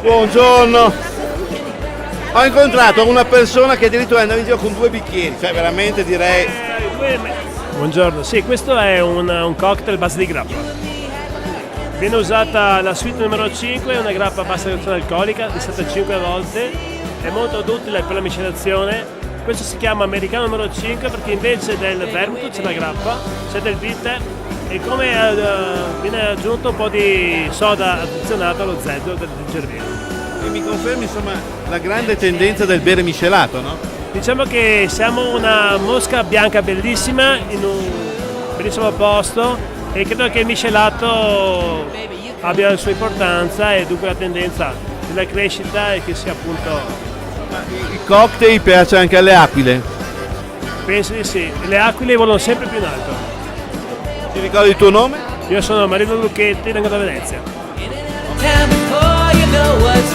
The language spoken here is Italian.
Buongiorno. Ho incontrato una persona che addirittura andava in giro con 2 bicchieri, cioè veramente direi. Buongiorno, sì, questo è un cocktail a base di grappa. Viene usata la suite numero 5, una grappa a bassa graduazione alcolica, distillata 5 volte, è molto utile per la miscelazione. Questo si chiama americano numero 5 perché invece del vermouth c'è la grappa, c'è del bitter e come viene aggiunto un po' di soda addizionata allo zenzero del gingerbino. E mi confermi insomma la grande tendenza del bere miscelato, no? Diciamo che siamo una mosca bianca bellissima in un bellissimo posto e credo che il miscelato abbia la sua importanza e dunque la tendenza della crescita e che sia appunto. Ma il cocktail piace anche alle aquile. Penso di sì, le aquile volano sempre più in alto. Ti ricordi il tuo nome? Io sono Marino Lucchetti, vengo da Venezia. Time before you know what's